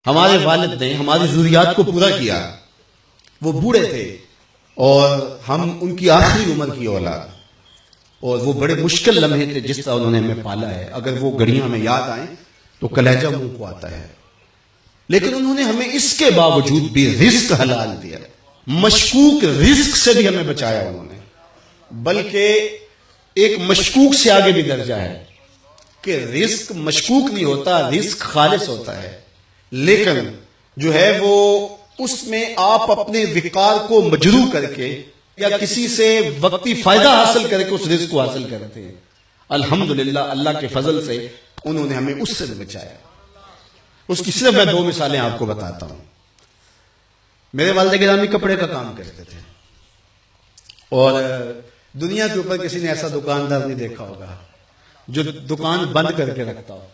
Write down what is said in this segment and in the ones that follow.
ہمارے والد نے ہماری ضروریات کو پورا کیا، وہ بوڑھے تھے اور ہم ان کی آخری عمر کی اولاد، اور وہ بڑے مشکل لمحے تھے جس طرح انہوں نے ہمیں پالا ہے، اگر وہ گھڑیاں ہمیں یاد آئیں تو کلیجہ منہ کو آتا ہے، لیکن انہوں نے ہمیں اس کے باوجود بھی رزق حلال دیا، مشکوک رزق سے بھی ہمیں بچایا انہوں نے، بلکہ ایک مشکوک سے آگے بھی درجہ ہے کہ رزق مشکوک نہیں ہوتا، رزق خالص ہوتا ہے، لیکن جو ہے وہ اس میں آپ اپنے وقار کو مجروح کر کے یا کسی سے وقتی فائدہ حاصل کر کے اس رزق کو حاصل کرتے ہیں۔ الحمدللہ اللہ کے فضل سے انہوں نے ہمیں اس سے بچایا۔ اس کی صرف میں 2 مثالیں آپ کو بتاتا ہوں۔ میرے والد گرامی کپڑے کا کام کرتے تھے، اور دنیا کے اوپر کسی نے ایسا دکاندار نہیں دیکھا ہوگا جو دکان بند کر کے رکھتا ہو۔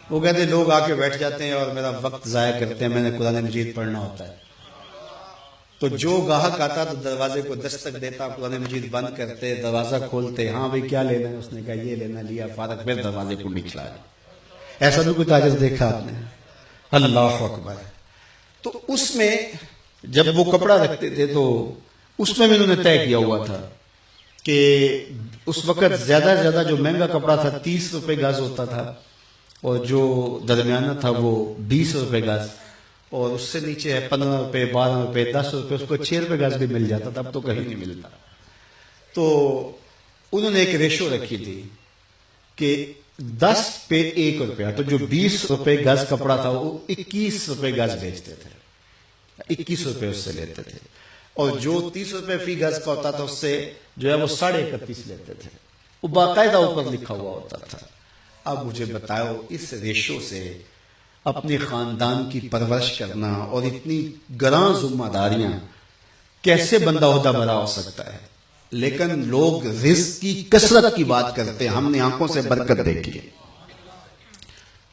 وہ کہتے ہیں لوگ آ کے بیٹھ جاتے ہیں اور میرا وقت ضائع کرتے ہیں، میں نے قرآن مجید پڑھنا ہوتا ہے۔ تو جو گاہک آتا تو دروازے کو دستک دیتا، قرآن مجید بند کرتے، دروازہ کھولتے، ہاں بھائی کیا لینا ہے؟ اس نے کہا یہ لینا، لیا، فارغ، پھر دروازے کو نکلا۔ ایسا بھی کوئی تاجر دیکھا آپ نے؟ اللہ اکبر۔ تو اس میں جب وہ کپڑا رکھتے تھے تو اس میں بھی انہوں نے طے کیا ہوا تھا کہ اس وقت زیادہ سے زیادہ جو مہنگا کپڑا تھا 30 روپے گز ہوتا تھا، اور جو درمیانہ تھا وہ 20 روپے گز، اور اس سے نیچے ہے 15 روپے، 12 روپے، 10 روپے، اس کو 6 روپے گز بھی مل جاتا تھا، اب تو کہیں نہیں ملتا۔ تو انہوں نے ایک ریشو رکھی تھی کہ 10 پہ 1 روپیہ، تو جو 20 روپے گز کپڑا تھا وہ 21 روپے گز بیچتے تھے، 21 روپے اس سے لیتے تھے، اور جو 30 روپے فی گز کا ہوتا تھا اس سے جو ہے وہ 31.5 لیتے تھے، وہ باقاعدہ اوپر لکھا ہوا ہوتا تھا۔ اب مجھے بتاؤ اس ریشو سے اپنے خاندان کی پرورش کرنا اور اتنی گراں ذمہ داریاں کیسے بندہ عہدہ برا ہو سکتا ہے؟ لیکن لوگ رزق کی کثرت کی بات کرتے ہیں، ہم نے آنکھوں سے برکت دیکھی ہے۔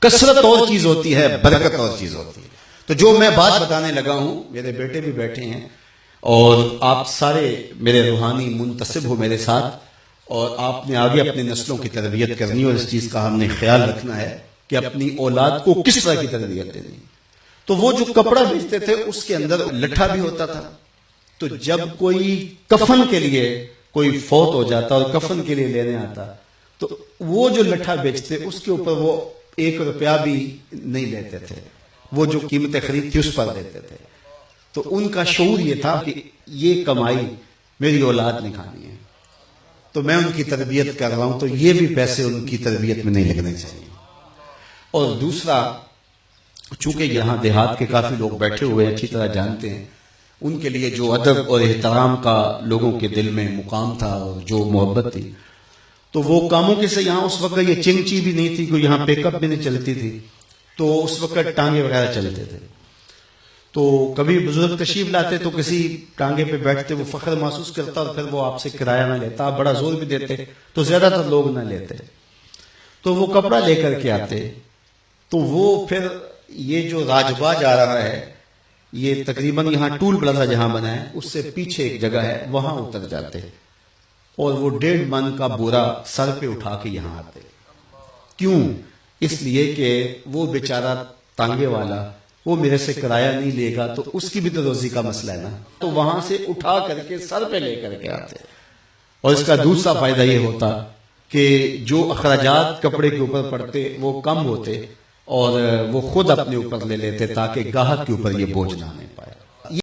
کثرت اور چیز ہوتی ہے، برکت اور چیز ہوتی ہے۔ تو جو میں بات بتانے لگا ہوں، میرے بیٹے بھی بیٹھے ہیں اور آپ سارے میرے روحانی منتسب ہو میرے ساتھ، اور آپ نے آگے اپنے نسلوں کی تربیت کرنی، اور اس چیز کا ہم نے خیال رکھنا ہے کہ اپنی اولاد کو کس طرح کی تربیت دینی۔ تو وہ جو کپڑا بیچتے تھے اس کے اندر لٹھا بھی ہوتا تھا، تو جب کوئی کفن کے لیے کوئی فوت ہو جاتا اور کفن کے لیے لینے آتا تو وہ جو لٹھا بیچتے اس کے اوپر وہ 1 روپیہ بھی نہیں لیتے تھے، وہ جو قیمت خرید تھی اس پر دیتے تھے۔ تو ان کا شعور یہ تھا کہ یہ کمائی میری اولاد نے کھانی ہے، تو میں ان کی تربیت کر رہا ہوں، تو یہ بھی پیسے ان کی تربیت میں نہیں لگنے چاہیے۔ اور دوسرا، چونکہ یہاں دیہات کے کافی لوگ بیٹھے ہوئے اچھی طرح جانتے ہیں، ان کے لیے جو ادب اور احترام کا لوگوں کے دل میں مقام تھا اور جو محبت تھی، تو وہ کاموں کے سے یہاں اس وقت یہ چنگچی بھی نہیں تھی، کوئی یہاں پیک اپ بھی نہیں چلتی تھی، تو اس وقت ٹانگے وغیرہ چلتے تھے۔ تو کبھی بزرگ تشریف لاتے تو کسی ٹانگے پہ بیٹھتے، وہ فخر محسوس کرتا اور پھر وہ آپ سے کرایہ نہ لیتا، آپ بڑا زور بھی دیتے تو زیادہ تر لوگ نہ لیتے، تو وہ کپڑا لے کر کے آتے، تو وہ پھر یہ جو راجباج آ رہا ہے، یہ تقریباً یہاں ٹول پلازا جہاں بنا ہے اس سے پیچھے ایک جگہ ہے، وہاں اتر جاتے اور وہ 1.5 من کا بورا سر پہ اٹھا کے یہاں آتے۔ کیوں؟ اس لیے کہ وہ بیچارہ ٹانگے والا وہ میرے سے کرایہ نہیں لے گا تو اس کی بھی تو روزی کا مسئلہ ہے نا، تو وہاں سے اٹھا کر کے سر پہ لے کر کے آتے۔ اور اس کا دوسرا فائدہ یہ ہوتا کہ جو اخراجات کپڑے کے اوپر پڑتے وہ کم ہوتے اور وہ خود اپنے اوپر لے لیتے تاکہ گاہک کے اوپر یہ بوجھ نہ آنے۔